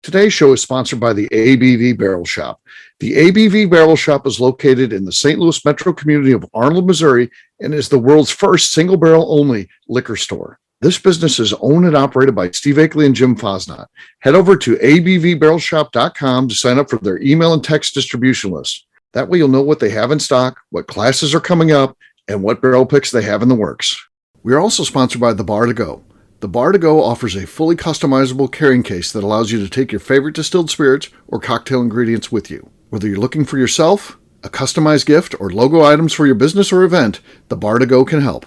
Today's show is sponsored by the ABV Barrel Shop. The ABV Barrel Shop is located in the St. Louis metro community of Arnold, Missouri, and is the world's first single barrel only liquor store. This business is owned and operated by Steve Akeley and Jim Fosnot. Head over to abvbarrelshop.com to sign up for their email and text distribution list. That way you'll know what they have in stock, what classes are coming up, and what barrel picks they have in the works. We are also sponsored by The Bar to Go. The Bar to Go offers a fully customizable carrying case that allows you to take your favorite distilled spirits or cocktail ingredients with you. Whether you're looking for yourself, a customized gift, or logo items for your business or event, The Bar to Go can help.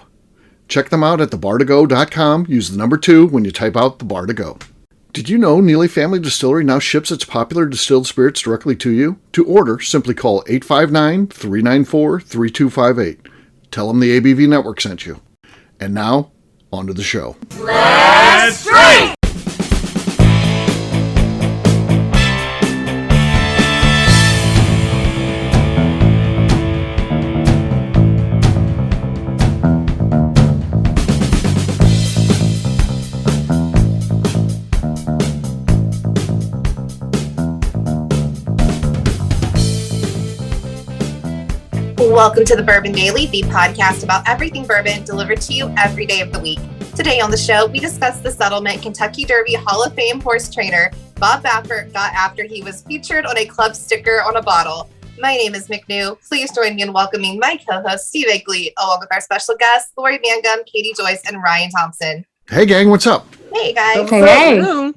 Check them out at thebar2go.com. Use the number 2 when you type out The Bar to Go. Did you know Neely Family Distillery now ships its popular distilled spirits directly to you? To order, simply call 859-394-3258. Tell them the ABV Network sent you. And now, on to the show. Let's drink! Welcome to the Bourbon Daily, the podcast about everything bourbon delivered to you every day of the week. Today on the show, we discuss the settlement Kentucky Derby Hall of Fame horse trainer Bob Baffert got after he was featured on a club sticker on a bottle. My name is McNew. Please join me in welcoming my co-host Steve Akeley, along with our special guests Lori Mangum, Katie Joyce, and Ryan Thompson. Hey gang, what's up? Hey guys. Hey.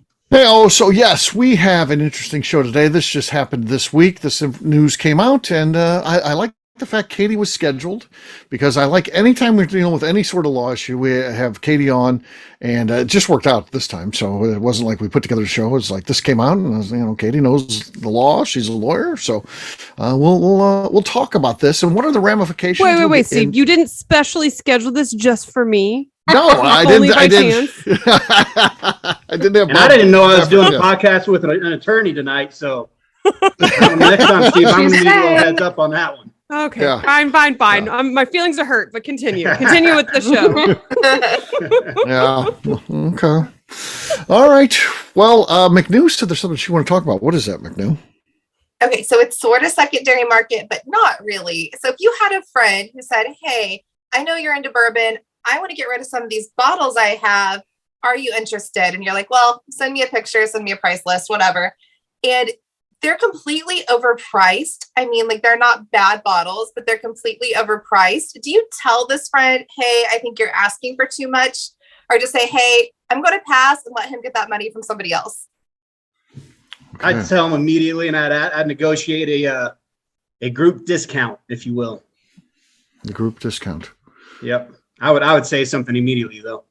So yes, we have an interesting show today. This just happened this week. This news came out, and I like the fact Katie was scheduled, because I like anytime we're dealing with any sort of law issue, we have Katie on, and it just worked out this time. So it wasn't like we put together a show. It was like this came out, and Katie knows the law. She's a lawyer, so we'll talk about this and what are the ramifications. Wait, Steve, you didn't specially schedule this just for me? No, I didn't. I didn't have. And I didn't know I was doing a podcast with an attorney tonight. So next time, Steve, I'm going to need a little heads up on that one. Okay, yeah. fine. Yeah. My feelings are hurt, but continue with the show. Yeah. Okay. All right. Well, McNew said there's something she want to talk about. What is that, McNew? Okay, so it's sort of secondary market, but not really. So if you had a friend who said, hey, I know you're into bourbon. I want to get rid of some of these bottles I have. Are you interested? And you're like, well, send me a picture, send me a price list, whatever. And they're completely overpriced. I mean, like, they're not bad bottles, but they're completely overpriced. Do you tell this friend, hey, I think you're asking for too much? Or just say, hey, I'm going to pass and let him get that money from somebody else? Okay. I'd tell him immediately, and I'd negotiate a group discount, if you will. The group discount. Yep. I would say something immediately, though.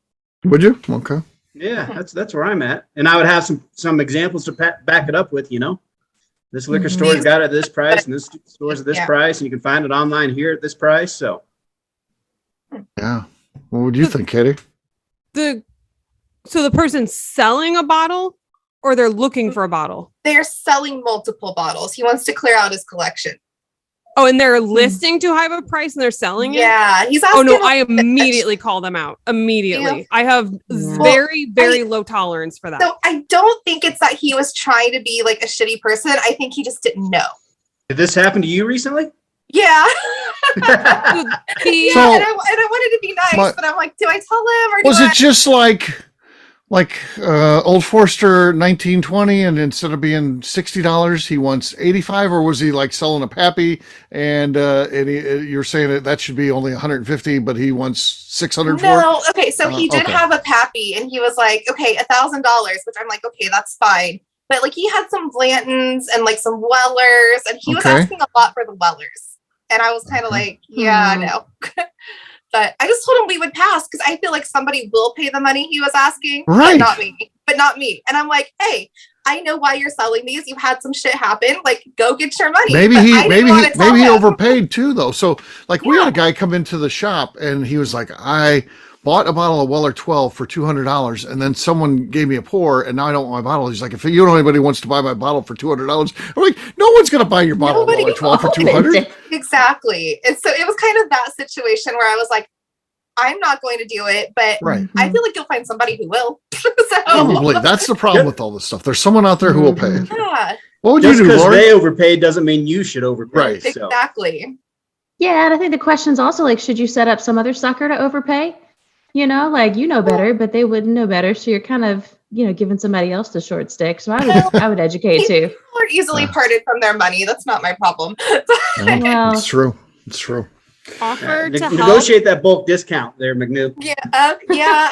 Would you? Okay. Yeah, that's where I'm at. And I would have some examples to back it up with, This liquor store's got it at this price, and this store's at this price, and you can find it online here at this price. So, yeah. What would you think, Katie? So the person's selling a bottle, or they're looking for a bottle? They're selling multiple bottles. He wants to clear out his collection. Oh, and they're listing too high of a price, and they're selling it? Yeah, he's asking. Oh no, I immediately call them out. Immediately. I have very low tolerance for that. So I don't think it's that he was trying to be like a shitty person. I think he just didn't know. Did this happen to you recently? Yeah. So, and I wanted to be nice, but I'm like, do I tell him, or was it just like Old Forester 1920, and instead of being $60, he wants $85, or was he like selling a Pappy, and you're saying that should be only $150, but he wants $600 for it? No, okay, so he did have a Pappy, and he was like, okay, $1,000, which I'm like, okay, that's fine. But like, he had some Blantons and like some Wellers, and he was asking a lot for the Wellers, and I was kind of like, yeah, no. But I just told him we would pass, because I feel like somebody will pay the money he was asking, right? But not me. And I'm like, hey, I know why you're selling these. You had some shit happen. Like, go get your money. Maybe he overpaid too, though. So like, we had a guy come into the shop, and he was like, I bought a bottle of Weller 12 for $200, and then someone gave me a pour, and now I don't want my bottle. He's like, if you know anybody wants to buy my bottle for $200, I'm like, no one's going to buy your bottle of Weller 12 for $200. Exactly. And so it was kind of that situation where I was like, I'm not going to do it, but Right. I feel like you'll find somebody who will. So, Probably. That's the problem with all this stuff. There's someone out there who will pay. yeah, What would Just you do, because Lori? they overpaid doesn't mean you should overpay. Right. So. exactly. Yeah, and I think the question's also like, should you set up some other sucker to overpay? You know, like you know better, but they wouldn't know better. So you're kind of, giving somebody else the short stick. So I would educate too. People are easily parted from their money. That's not my problem. Well, It's true. It's true. Offer to help. Negotiate that bulk discount there, McNew. Yeah,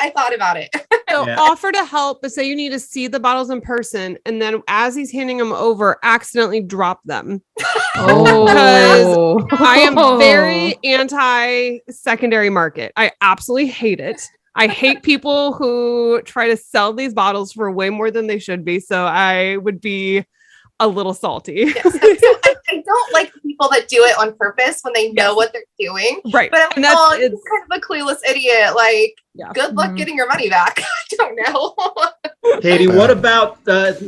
I thought about it. So Yeah. offer to help, but say you need to see the bottles in person, and then as he's handing them over, accidentally drop them. oh, I am very anti secondary market. I absolutely hate it. I hate people who try to sell these bottles for way more than they should be. So I would be a little salty. So I don't like people that do it on purpose when they know what they're doing. Right. But I'm And like, that's- oh, it's- you're kind of a clueless idiot. Like, Yeah. good luck Mhm. getting your money back. I don't know. Katie, what about,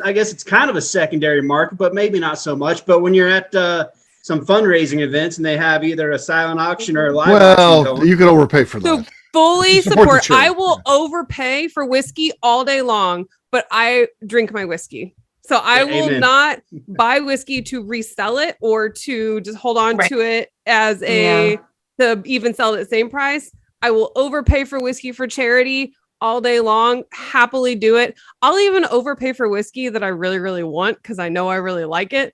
I guess it's kind of a secondary market, but maybe not so much. But when you're at some fundraising events and they have either a silent auction or a live auction Well, going, you could overpay for So that. fully Support the support. charity. I will overpay for whiskey all day long, but I drink my whiskey. So I will Amen. not buy whiskey to resell it or to just hold on Right. to it as to even sell it at the same price. I will overpay for whiskey for charity all day long, happily do it. I'll even overpay for whiskey that I really, really want because I know I really like it.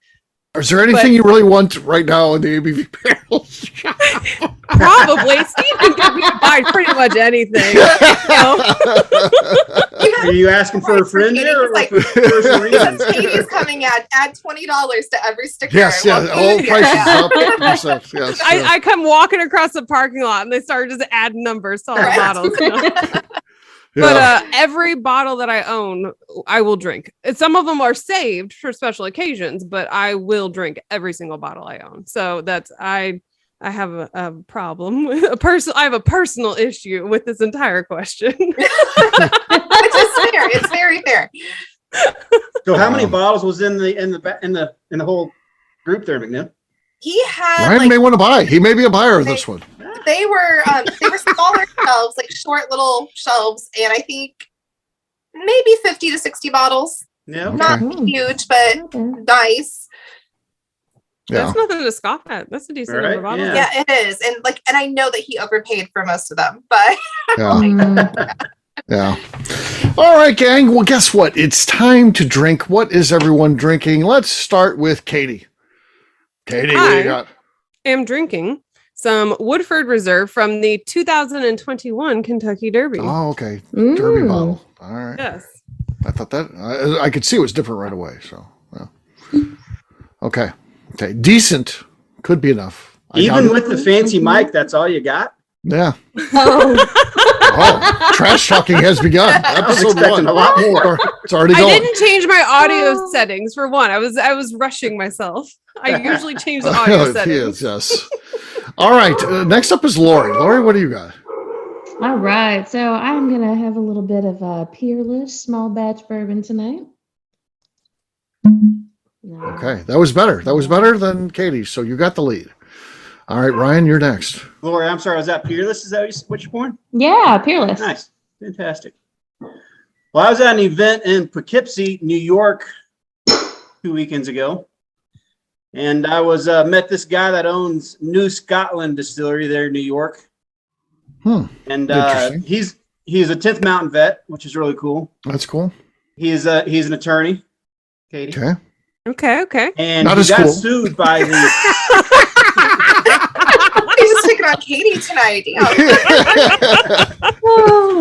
Is there anything you really want right now in the ABV Barrel Shop? Probably. Steve can get me to buy pretty much anything. are you asking for a friend there or Like, for personal reasons? Katie's coming at add $20 to every sticker. Yes, Well, all yeah. prices up 50%. Yes. I come walking across the parking lot and they start just adding numbers to all the Right. bottles. Yeah. But every bottle that I own, I will drink. And some of them are saved for special occasions, but I will drink every single bottle I own. So that's I have a problem with I have a personal issue with this entire question. Which is fair. It's very fair. So how many bottles was in the whole group there, McNew? He had Ryan like may want to buy. He may be a buyer of this one. they were smaller shelves, like short little shelves, and I think maybe 50 to 60 bottles. Yeah. Okay. Not huge, but okay. nice. Yeah. That's nothing to scoff at. That's a decent Right, number of bottles. yeah. Yeah, it is. And I know that he overpaid for most of them, but Yeah. Mm, Yeah. All right, gang. Well, guess what? It's time to drink. What is everyone drinking? Let's start with Katie. Katie, what do you got? I'm drinking some Woodford Reserve from the 2021 Kentucky Derby. Oh, okay. Derby mm. bottle. All right. Yes. I thought that I could see it was different right away. So, yeah. Okay. Okay. Decent could be enough. I Even doubt with the fancy mic, that's all you got? it. Yeah. Oh, Oh, trash talking has begun. I was Episode expecting one. a lot more. It's already I going. didn't change my audio settings for one. I was rushing myself. I usually change the audio He settings. is, yes. All right. Next up is Lori. Lori, what do you got? all right. So I'm gonna have a little bit of a Peerless small batch bourbon tonight. Okay. That was better. That was better than Katie's. So you got the lead. All right, Ryan, you're next. Lori, I'm sorry, was that Peerless? Is that what you're pouring? Yeah, Peerless. Nice. Fantastic. Well, I was at an event in Poughkeepsie, New York, 2 weekends ago. And I was met this guy that owns New Scotland Distillery there in New York. And Interesting. he's a 10th Mountain vet, which is really cool. That's cool. He's an attorney, Katie. Okay. Okay. And Not he as got cool. sued by the he's just picking on Katie tonight. Damn.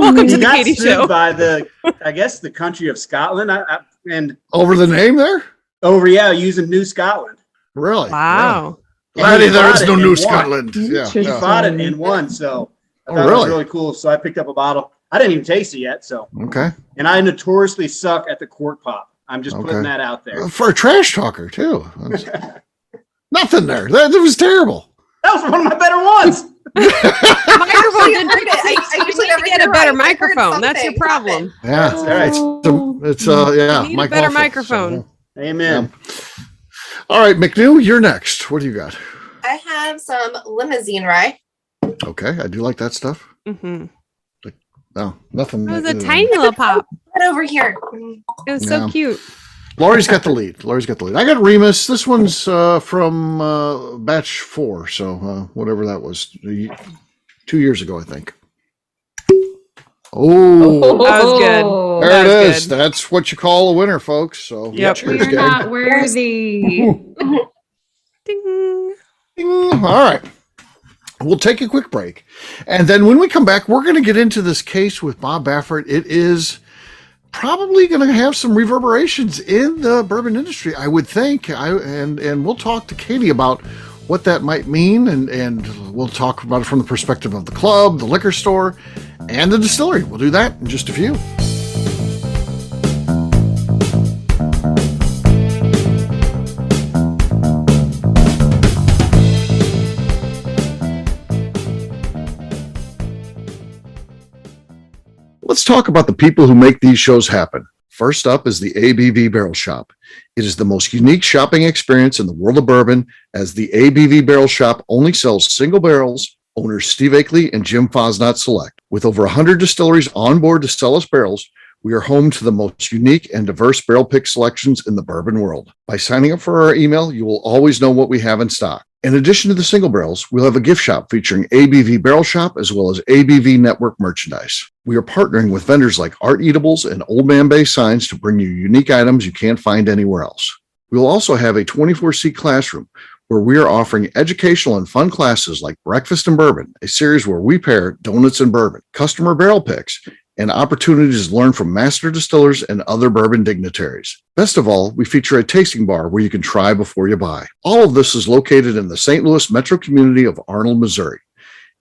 Welcome to he the got Katie sued Show. by I guess the country of Scotland. And Over the name there? using New Scotland. Really? Wow. And Laddie, he there fought is it no and New won. Scotland. Yeah. Interesting. He yeah. fought it and won, so I Oh, thought it was really? really cool. So I picked up a bottle. I didn't even taste it yet. So, Okay. and I notoriously suck at the cork pop. I'm just Okay. putting that out there. For a trash talker, too. That's- Nothing there. That was terrible. That was one of my better ones. Microphone didn't heard it. I usually never get a hear better right. I heard microphone. That's your something. problem. Yeah. That's all right. It's yeah. You need a Mike better Lawful, microphone. Amen. All right, McNew, you're next. What do you got? I have some limousine rye. Okay, I do like that stuff. Mm-hmm. No, nothing. It was a tiny little pop. Get over here. It was so Yeah. cute. Lori's got the lead. I got Remus. This one's from batch 4, so whatever that was, 2 years ago, I think. Oh, That was good. there That it was is. good. That's what you call a winner, folks. So Yep. cheers, We're gang. not worthy. Ding. All right. We'll take a quick break. And then when we come back, we're going to get into this case with Bob Baffert. It is probably going to have some reverberations in the bourbon industry, I would think. And we'll talk to Katie about what that might mean. And we'll talk about it from the perspective of the club, the liquor store, and the distillery. We'll do that in just a few. Let's talk about the people who make these shows happen. First up is the ABV Barrel Shop. It is the most unique shopping experience in the world of bourbon, as the ABV Barrel Shop only sells single barrels. Owners Steve Akeley and Jim Fosnot select. With over 100 distilleries on board to sell us barrels, we are home to the most unique and diverse barrel pick selections in the bourbon world. By signing up for our email, you will always know what we have in stock. In addition to the single barrels, we'll have a gift shop featuring ABV Barrel Shop as well as ABV Network merchandise. We are partnering with vendors like Art Eatables and Old Man Bay Signs to bring you unique items you can't find anywhere else. We will also have a 24-seat classroom where we are offering educational and fun classes like Breakfast and Bourbon, a series where we pair donuts and bourbon, customer barrel picks, and opportunities to learn from master distillers and other bourbon dignitaries. Best of all, we feature a tasting bar where you can try before you buy. All of this is located in the St. Louis metro community of Arnold, Missouri.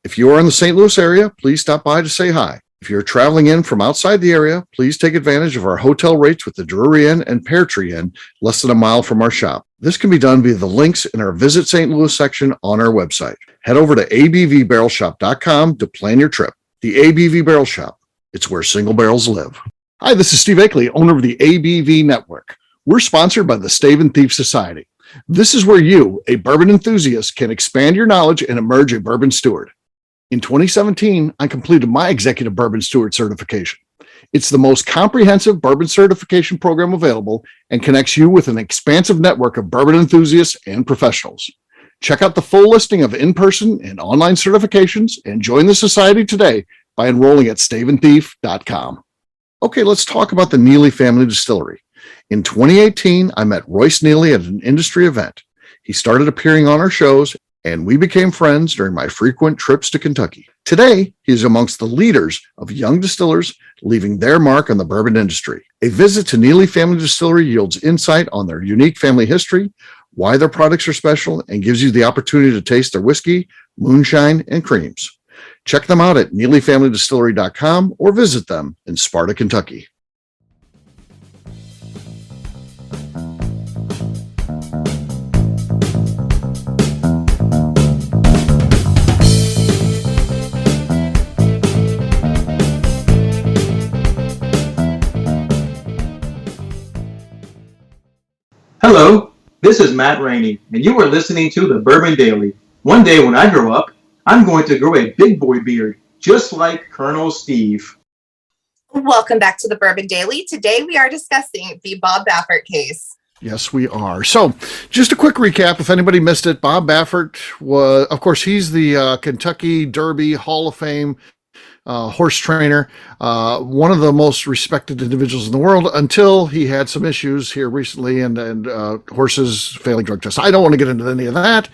If you are in the St. Louis area, please stop by to say hi. If you're traveling in from outside the area, please take advantage of our hotel rates with the Drury Inn and Pear Tree Inn, less than a mile from our shop. This can be done via the links in our Visit St. Louis section on our website. Head over to abvbarrelshop.com to plan your trip. The ABV Barrel Shop. It's where single barrels live. Hi, this is Steve Akeley, owner of the ABV Network. We're sponsored by the Stave and Thief Society. This is where you, a bourbon enthusiast, can expand your knowledge and emerge a bourbon steward. In 2017, I completed my Executive Bourbon Steward certification. It's the most comprehensive bourbon certification program available and connects you with an expansive network of bourbon enthusiasts and professionals. Check out the full listing of in-person and online certifications and join the society today by enrolling at staveandthief.com. Okay, let's talk about the Neely Family Distillery. In 2018, I met Royce Neely at an industry event. He started appearing on our shows, and we became friends during my frequent trips to Kentucky. Today, he is amongst the leaders of young distillers leaving their mark on the bourbon industry. A visit to Neely Family Distillery yields insight on their unique family history, why their products are special, and gives you the opportunity to taste their whiskey, moonshine, and creams. Check them out at NeelyFamilyDistillery.com or visit them in Sparta, Kentucky. Hello, this is Matt Rainey, and you are listening to the Bourbon Daily. One day when I grow up, I'm going to grow a big boy beard, just like Colonel Steve. Welcome back to the Bourbon Daily. Today we are discussing the Bob Baffert case. Yes, we are. So just a quick recap. If anybody missed it, Bob Baffert was, of course, he's the Kentucky Derby Hall of Fame horse trainer, one of the most respected individuals in the world until he had some issues here recently and horses failing drug tests. I don't want to get into any of that,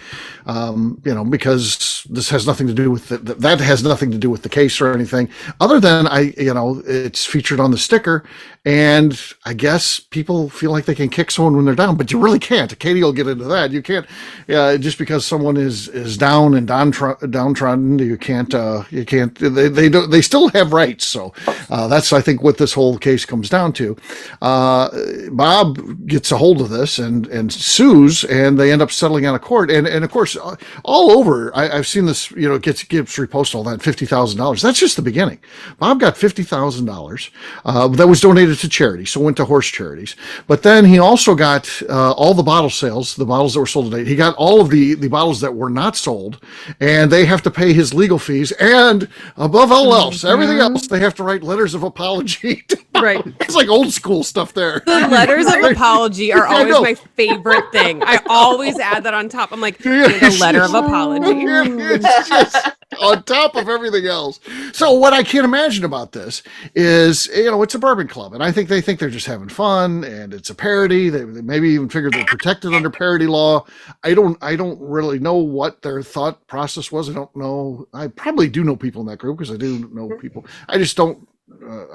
because this has nothing to do with that has nothing to do with the case or anything other than it's featured on the sticker. And I guess people feel like they can kick someone when they're down, but you really can't. Katie will get into that. You can't, just because someone is down and downtrodden, you can't, they they still have rights. So that's, I think, what this whole case comes down to. Bob gets a hold of this and sues, and they end up settling out of court. And of course, all over, I've seen this, gets reposted all that $50,000. That's just the beginning. Bob got $50,000 that was donated to charity, so went to horse charities. But then he also got all the bottle sales, the bottles that were sold today. He got all of the bottles that were not sold, and they have to pay his legal fees. And above all else, everything else, they have to write letters of apology. Right. It's like old school stuff there. The letters of apology are always my favorite thing. I always add that on top. I'm like, a letter of apology. It's just on top of everything else. So what I can't imagine about this is, it's a bourbon club, and I think they think they're just having fun, and it's a parody. They maybe even figured they're protected under parody law. I don't really know what their thought process was. I don't know. I probably do know people in that group because I do know people. I just don't.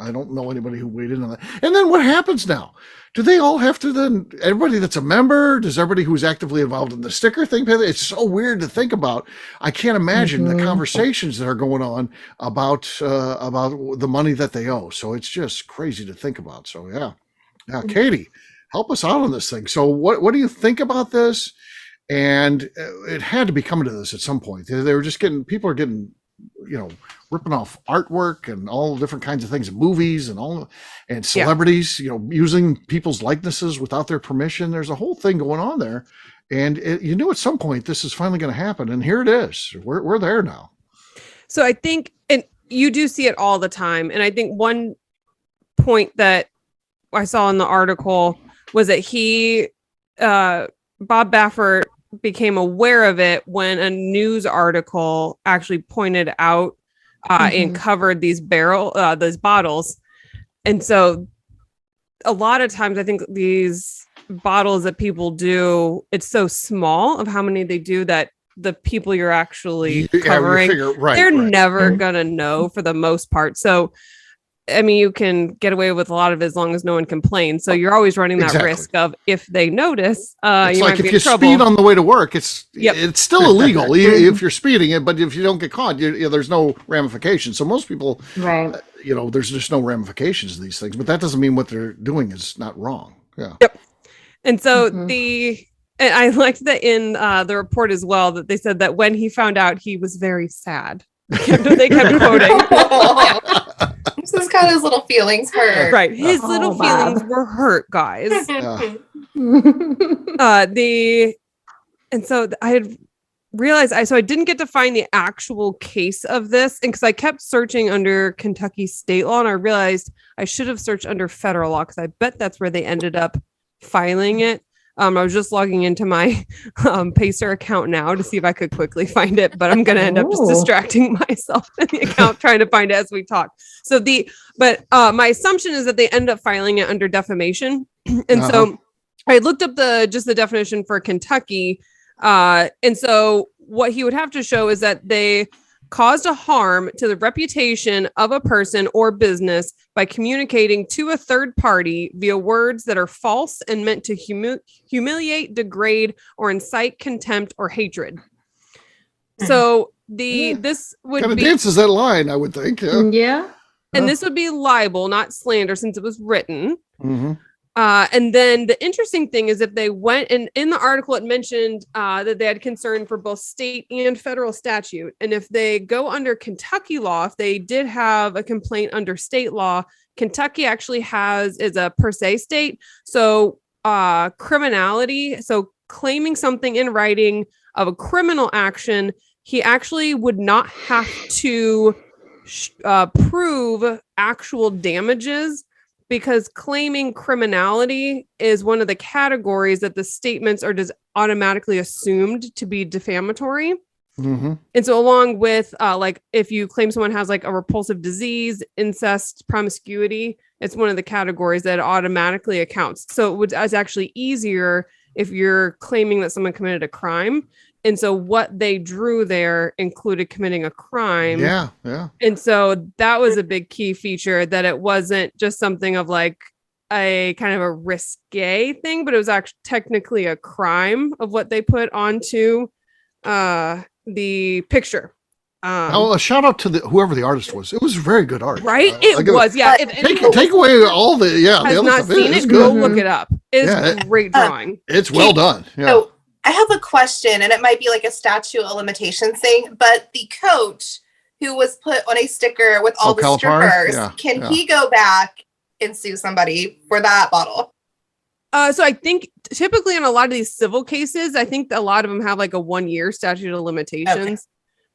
I don't know anybody who weighed in on that. And then what happens now? Do they all have to then, everybody that's a member, does everybody who's actively involved in the sticker thing pay? It's so weird to think about. I can't imagine the conversations that are going on about the money that they owe. So it's just crazy to think about. So yeah. Katie, help us out on this thing. So what do you think about this? And it had to be coming to this at some point. They were just people are getting, ripping off artwork and all different kinds of things, movies and celebrities, using people's likenesses without their permission. There's a whole thing going on there. And you knew at some point this is finally going to happen. And here it is. We're there now. So I think, and you do see it all the time. And I think one point that I saw in the article was that Bob Baffert became aware of it when a news article actually pointed out and covered these bottles. And so a lot of times I think these bottles that people do, it's so small of how many they do that the people you're actually covering, they're never going to know for the most part. So I mean, you can get away with a lot of it as long as no one complains. So you're always running that risk of, if they notice, it's you like might be if you in trouble. speed on the way to work, it's still illegal if you're speeding it. But if you don't get caught, there's no ramifications. So most people, right? There's just no ramifications to these things. But that doesn't mean what they're doing is not wrong. Yeah. Yep. And so and I liked that in the report as well that they said that when he found out, he was very sad. They kept quoting. This got his little feelings hurt. Right. His little feelings were hurt, guys. And so I had realized I didn't get to find the actual case of this. And because I kept searching under Kentucky state law, and I realized I should have searched under federal law because I bet that's where they ended up filing it. I was just logging into my Pacer account now to see if I could quickly find it, but I'm going to end up just distracting myself in the account trying to find it as we talk. So my assumption is that they end up filing it under defamation. And so I looked up the definition for Kentucky. And so what he would have to show is that they caused a harm to the reputation of a person or business by communicating to a third party via words that are false and meant to humiliate, degrade, or incite contempt or hatred. So this would kind of dances that line, I would think. Yeah. And this would be libel, not slander, since it was written. And then the interesting thing is if they went, and in the article it mentioned that they had concern for both state and federal statute. And if they go under Kentucky law, if they did have a complaint under state law, Kentucky actually is a per se state. So criminality, so claiming something in writing of a criminal action, he actually would not have to prove actual damages, because claiming criminality is one of the categories that the statements are just automatically assumed to be defamatory. And so along with like if you claim someone has like a repulsive disease, incest, promiscuity, it's one of the categories that automatically accounts. So it's actually easier if you're claiming that someone committed a crime. And so what they drew there included committing a crime. Yeah. And so that was a big key feature, that it wasn't just something of like a kind of a risque thing, but it was actually technically a crime of what they put onto the picture. A shout out to whoever the artist was. It was very good art. Right? It was, yeah. If anyone Take away all the has the other not stuff. seen It's it, good. go look it up. It's great drawing. It's well done. Yeah. So I have a question, and it might be like a statute of limitations thing, but the coach who was put on a sticker with all the Calipari? strippers, Yeah, can yeah. he go back and sue somebody for that bottle? So I think typically in a lot of these civil cases, I think a lot of them have like a 1-year statute of limitations.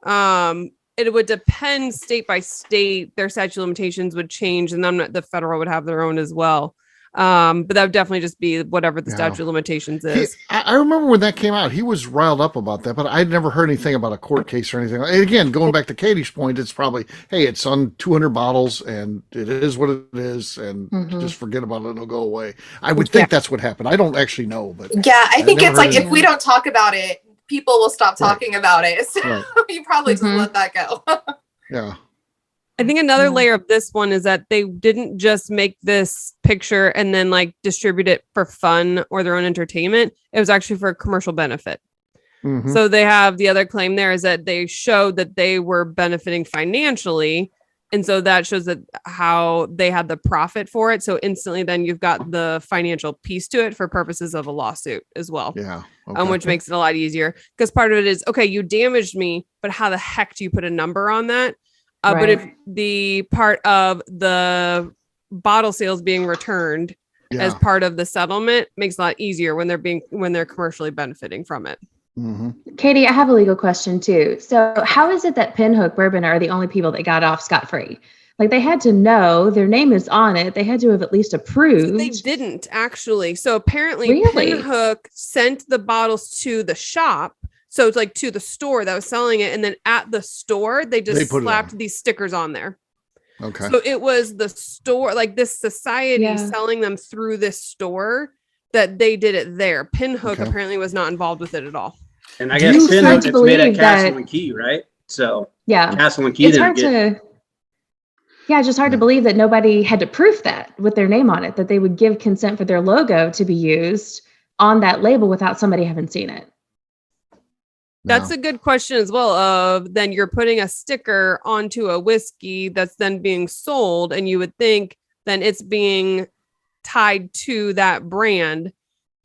It would depend state by state. Their statute of limitations would change, and then the federal would have their own as well. But that would definitely just be whatever the statute of limitations is. I remember when that came out, he was riled up about that, but I'd never heard anything about a court case or anything. And again, going back to Katie's point, it's probably, hey, it's on 200 bottles and it is what it is, and just forget about it and it'll go away. I would think that's what happened. I don't actually know, but Yeah, I think never it's like heard if we don't talk about it, people will stop talking about it. So Right. you probably just let that go. yeah. I think another layer of this one is that they didn't just make this picture and then like distribute it for fun or their own entertainment. It was actually for a commercial benefit. Mhm. So they have the other claim there is that they showed that they were benefiting financially. And so that shows that how they had the profit for it. So instantly then you've got the financial piece to it for purposes of a lawsuit as well. Yeah. Which makes it a lot easier because part of it is, okay, you damaged me, but how the heck do you put a number on that? But if the part of the bottle sales being returned as part of the settlement makes it a lot easier when they're commercially benefiting from it. Katie, I have a legal question too. So how is it that Pinhook Bourbon are the only people that got off scot-free? Like they had to know their name is on it. They had to have at least approved. They didn't actually. So apparently Really? Pinhook sent the bottles to the shop. So it's like to the store that was selling it. And then at the store, they just put it slapped on. these stickers on there. Okay. So it was the store, like this society Yeah. selling them through this store that they did it there. Pinhook Okay. apparently was not involved with it at all. And I Do guess you Pinhook, hard it's to made at believe Castle that- and Key, right? So Yeah. Castle and Key It's didn't hard get to, yeah, just hard to believe that nobody had to proof that with their name on it, that they would give consent for their logo to be used on that label without somebody having seen it. That's a good question as well. Of then you're putting a sticker onto a whiskey that's then being sold, and you would think then it's being tied to that brand.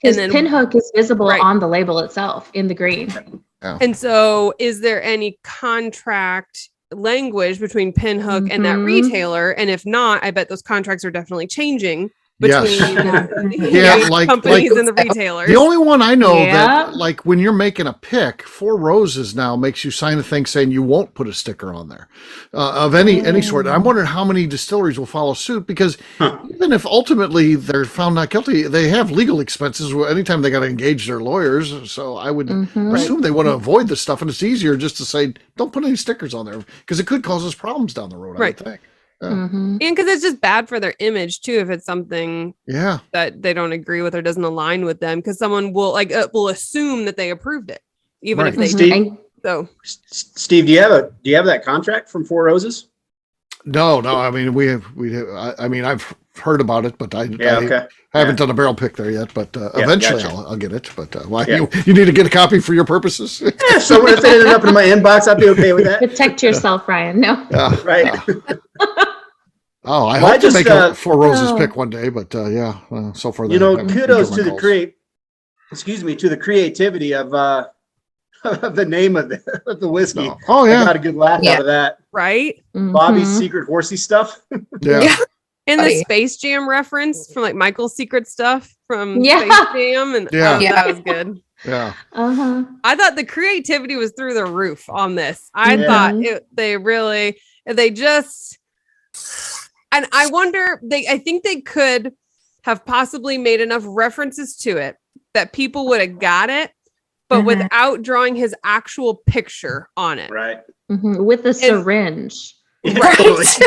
Because And then- Pinhook is visible Right. on the label itself in the green. And so, is there any contract language between Pinhook and that Mhm. retailer? And if not, I bet those contracts are definitely changing Yes. between Yeah, the like- companies like- and the retailers. The only one I know Yeah. that, like, when you're making a pick, Four Roses now makes you sign a thing saying you won't put a sticker on there of any sort. I'm wondering how many distilleries will follow suit because even if ultimately they're found not guilty, they have legal expenses anytime they got to engage their lawyers. So I would assume they want to avoid this stuff, and it's easier just to say don't put any stickers on there because it could cause us problems down the road. Right. I would think. Mhm. And because it's just bad for their image too, if it's something Yeah. that they don't agree with or doesn't align with them, because someone will will assume that they approved it, even if Right. they Steve? didn't. And- So Steve, do you have that contract from Four Roses? No. I mean, I mean, I've heard about it, but I Okay. haven't done a barrel pick there yet, but Yeah, eventually gotcha. I'll get it. But why Yeah. you need to get a copy for your purposes? Yeah, so if it ended up in my inbox, I'd be okay with that. Protect yourself, Ryan. No. Yeah. Right. Oh, I Well, hope to make a Four Roses Oh. pick one day, but so far You know, I haven't kudos given to my the calls. to the creativity of of the name of the whiskey. No. Oh I yeah, got a good laugh out of that. right. Bobby's Mhm. secret horsey stuff. yeah. And the Funny. Space Jam reference from like Michael's secret stuff from Yeah. Space Jam, and Yeah. that was good. Yeah. Uh-huh. I thought the creativity was through the roof on this. I Yeah. thought they just, and I wonder, I think they could have possibly made enough references to it that people would have got it, but Mhm. without drawing his actual picture on it. Right. Mhm. With the syringe. Right.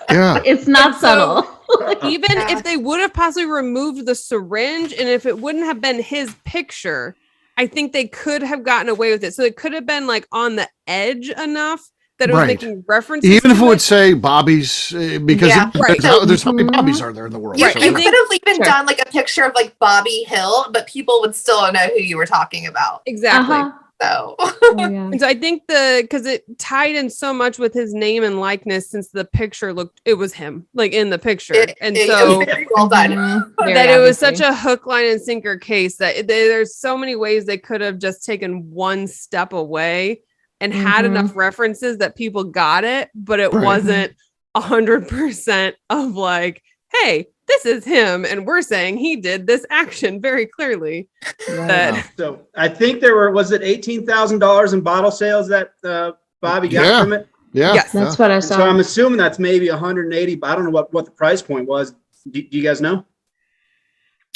Yeah. It's not so- subtle. Even Yeah. if they would have possibly removed the syringe, and if it wouldn't have been his picture, I think they could have gotten away with it. So it could have been like on the edge enough that it was Right. making references. Even if it to would say Bobby's, because Yeah. Right. there's how many Mhm. Bobbies are there in the world? You, Right. So- you I could have even Sure. done like a picture of like Bobby Hill, but people would still know who you were talking about. Exactly. Uh-huh. So Oh, yeah. And so I think because it tied in so much with his name and likeness, since the picture it was him, like in the picture. And so very well done. Mhm. Very that it was obviously. such a hook, line, and sinker case that there's so many ways they could have just taken one step away and had Mhm. enough references that people got it, but it Right. wasn't 100% of like, hey, this is him, and we're saying he did this action very clearly. Right. That So I think was it $18,000 in bottle sales that Bobby got Yeah. from it? Yeah. Yes. That's what I And so saw. I'm assuming that's maybe 180, but I don't know what the price point was. Do you guys know?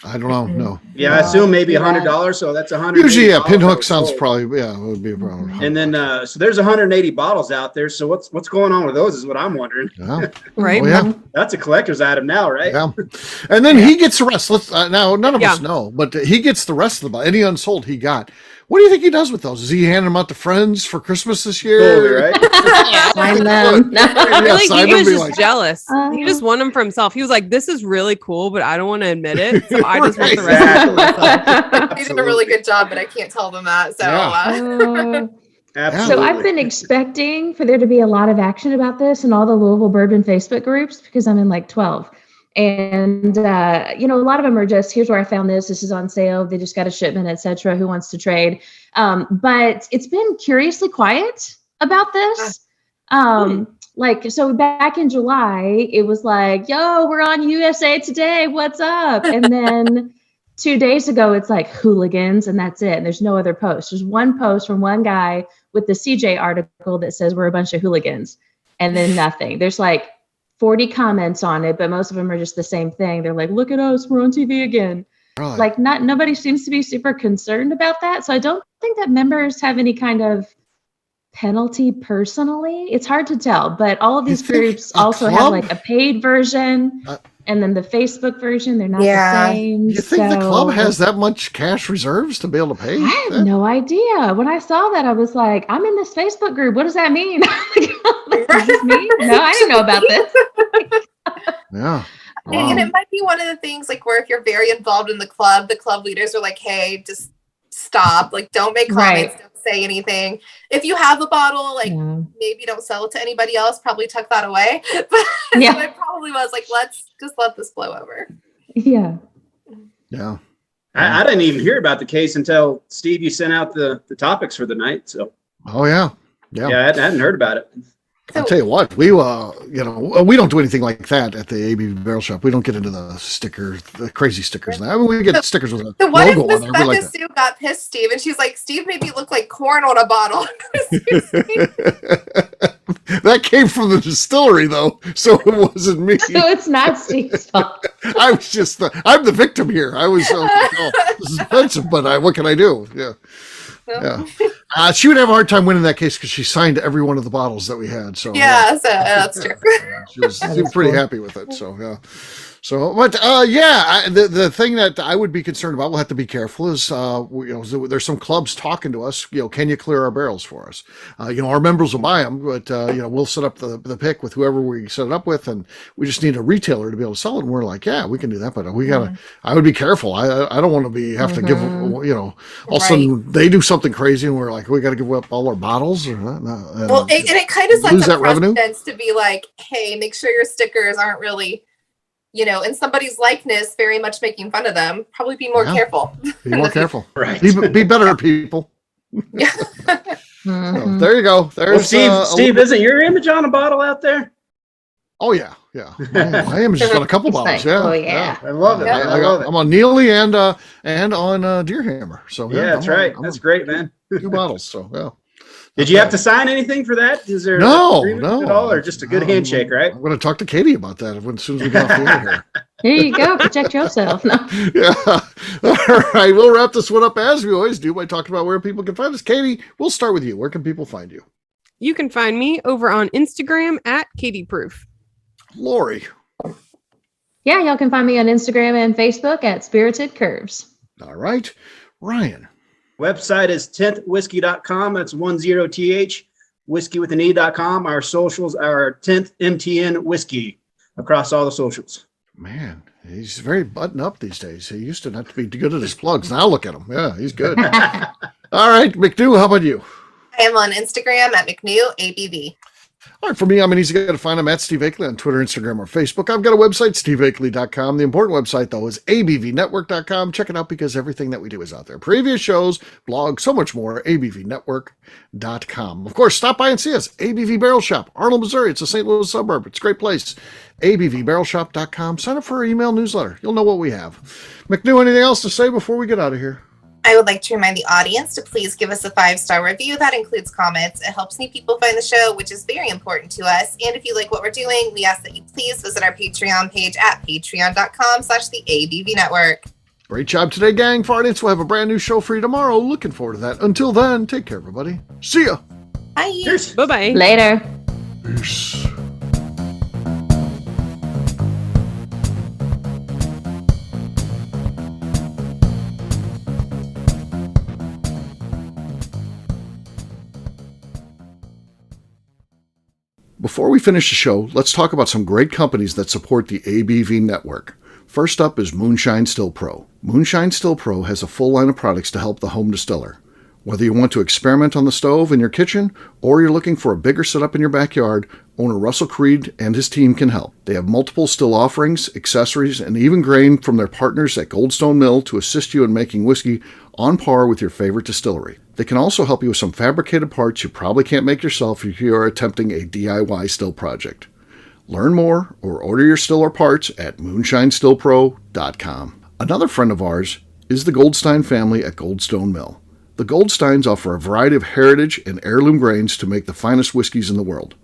I don't know. No. Yeah, I No, assume maybe yeah. $100. So that's 100. Usually, yeah, pinhook sounds probably, yeah, it would be around. And then, so there's 180 bottles out there. So what's going on with those is what I'm wondering. Yeah. right? Oh, yeah. Mhm. That's a collector's item now, right? Yeah. And then he gets the rest. Now, none of Yeah. us know, but he gets the rest of the any unsold he got. What do you think he does with those? Is he handing them out to friends for Christmas this year? Totally, right? Sign them. I feel like sign he them, was be just like- jealous. He just won them for himself. He was like, "This is really cool, but I don't want to admit it, so I just want the rest of it." Exactly. You did a really good job, but I can't tell them that. So Yeah. Absolutely. So I've been expecting for there to be a lot of action about this in all the Louisville Bourbon Facebook groups because I'm in like 12. And, a lot of them are just, here's where I found this. This is on sale. They just got a shipment, etc. Who wants to trade? But it's been curiously quiet about this. So back in July, it was like, yo, we're on USA Today. What's up? And then 2 days ago, it's like hooligans and that's it. And there's no other post. There's one post from one guy with the CJ article that says we're a bunch of hooligans and then nothing. There's like 40 comments on it, but most of them are just the same thing. They're like, look at us, we're on TV again. Really? Like nobody seems to be super concerned about that. So I don't think that members have any kind of penalty personally. It's hard to tell, but all of You these think groups a also have club- like a paid version and then the Facebook version. They're not Yeah. the same. You think the club So- has that much cash reserves to be able to pay? I have no idea. When I saw that, I was like, I'm in this Facebook group. What does that mean? Is this me? No, I didn't know about this. Yeah. And it might be one of the things like where if you're very involved in the club leaders are like, hey, just stop. Like, don't make comments. Right. Don't say anything. If you have a bottle, like Yeah. maybe don't sell it to anybody else. Probably tuck that away. But Yeah. so it probably was like, let's just let this blow over. Yeah. Yeah. I didn't even hear about the case until Steve, you sent out the topics for the night. So Oh, yeah. Yeah. yeah, I hadn't heard about it. I'll tell you what, we we don't do anything like that at the ABV Barrel Shop. We don't get into the crazy stickers. I mean, we get stickers with a So what if logo Miss on there. We Becca like Sue got pissed, Steve, and she's like, Steve made me look like corn on a bottle. that. That came from the distillery, though, so it wasn't me. So it's not Steve's fault. I was just, I'm the victim here. I was, this is offensive, but what can I do? Yeah. Yeah. She would have a hard time winning that case because she signed every one of the bottles that we had. So Yeah, so that's true. She was pretty happy with it. So yeah. So, but the thing that I would be concerned about, we'll have to be careful, is there's some clubs talking to us. Can you clear our barrels for us? Our members will buy them, but we'll set up the pick with whoever we set it up with, and we just need a retailer to be able to sell it. And we're like, yeah, we can do that, but we gotta. I would be careful. I don't want to have to give. All of a sudden they do something crazy, and we're like, we got to give up all our bottles, or Well, and it kind of lose sets that a revenue? precedence to be like, hey, make sure your stickers aren't really, in somebody's likeness, very much making fun of them. Probably be more Yeah. careful. Be more careful. Right. Be better, people. Yeah. So, Mhm. there you go. There's Well, Steve, isn't your image on a bottle out there? Oh yeah. My image is on a couple It's bottles. like, yeah. oh, yeah. I love it. Yeah. Man. I love it. I'm on Neely and on Deerhammer. So Yeah, that's right. I'm That's on great, man. 2 bottles. So yeah. Did you have to sign anything for that? Is there No, agreement no. at all, or just a good handshake, right? I'm going to talk to Katie about that as soon as we get off the air here. There you go. Protect yourself. No. Yeah. All right. We'll wrap this one up as we always do by talking about where people can find us. Katie, we'll start with you. Where can people find you? You can find me over on Instagram at Katie Proof. Lori. Yeah, y'all can find me on Instagram and Facebook at Spirited Curves. All right. Ryan. Website is 10thwhiskey.com. That's 10th whiskey with an e.com. Our socials are 10th MTN whiskey across all the socials. Man, he's very button up these days. He used to not to be good at his plugs. Now look at him. Yeah, he's good. All right, McNew, how about you? I am on Instagram at McNew ABV. All right, for me, I'm an easy guy to find. I'm at Steve Akeley on Twitter, Instagram, or Facebook. I've got a website, steveakeley.com. The important website, though, is abvnetwork.com. Check it out because everything that we do is out there. Previous shows, blogs, so much more, abvnetwork.com. Of course, stop by and see us. ABV Barrel Shop, Arnold, Missouri. It's a St. Louis suburb. It's a great place. abvbarrelshop.com. Sign up for our email newsletter. You'll know what we have. McNew, anything else to say before we get out of here? I would like to remind the audience to please give us a 5-star review. That includes comments. It helps new people find the show, which is very important to us. And if you like what we're doing, we ask that you please visit our Patreon page at patreon.com/the ABV Network. Great job today, gang. For audience, we'll have a brand new show for you tomorrow. Looking forward to that. Until then, take care, everybody. See ya. Bye. Cheers. Bye-bye. Later. Peace. Before we finish the show, let's talk about some great companies that support the ABV network. First up is Moonshine Still Pro. Moonshine Still Pro has a full line of products to help the home distiller. Whether you want to experiment on the stove in your kitchen or you're looking for a bigger setup in your backyard, owner Russell Creed and his team can help. They have multiple still offerings, accessories, and even grain from their partners at Goldstone Mill to assist you in making whiskey on par with your favorite distillery. They can also help you with some fabricated parts you probably can't make yourself if you are attempting a DIY still project. Learn more or order your still or parts at moonshinestillpro.com. Another friend of ours is the Goldstein family at Goldstone Mill. The Goldsteins offer a variety of heritage and heirloom grains to make the finest whiskeys in the world.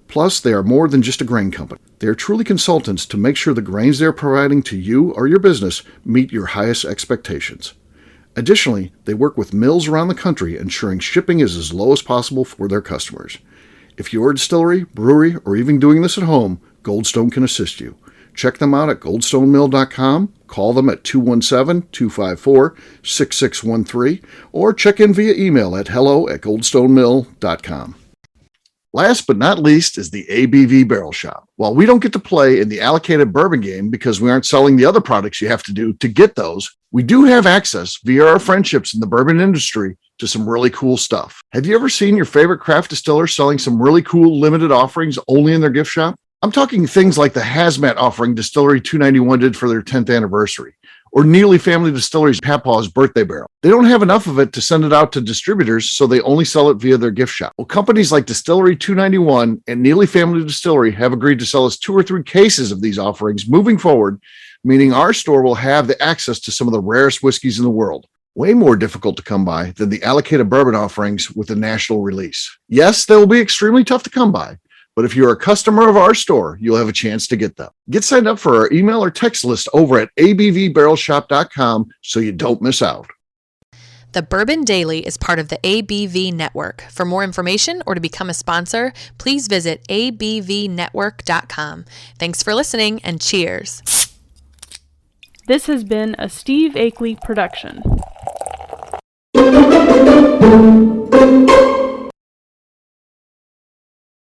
Plus, they are more than just a grain company. They are truly consultants to make sure the grains they are providing to you or your business meet your highest expectations. Additionally, they work with mills around the country, ensuring shipping is as low as possible for their customers. If you're a distillery, brewery, or even doing this at home, Goldstone can assist you. Check them out at goldstonemill.com, call them at 217-254-6613, or check in via email at hello@goldstonemill.com. Last but not least is the ABV Barrel Shop. While we don't get to play in the allocated bourbon game because we aren't selling the other products you have to do to get those, we do have access via our friendships in the bourbon industry to some really cool stuff. Have you ever seen your favorite craft distiller selling some really cool limited offerings only in their gift shop? I'm talking things like the Hazmat offering Distillery 291 did for their 10th anniversary, or Neely Family Distillery's Papaw's birthday barrel. They don't have enough of it to send it out to distributors, so they only sell it via their gift shop. Well, companies like Distillery 291 and Neely Family Distillery have agreed to sell us 2 or 3 cases of these offerings moving forward, meaning our store will have the access to some of the rarest whiskeys in the world. Way more difficult to come by than the allocated bourbon offerings with a national release. Yes, they will be extremely tough to come by, but if you're a customer of our store, you'll have a chance to get them. Get signed up for our email or text list over at abvbarrelshop.com so you don't miss out. The Bourbon Daily is part of the ABV Network. For more information or to become a sponsor, please visit abvnetwork.com. Thanks for listening and cheers. This has been a Steve Akeley production.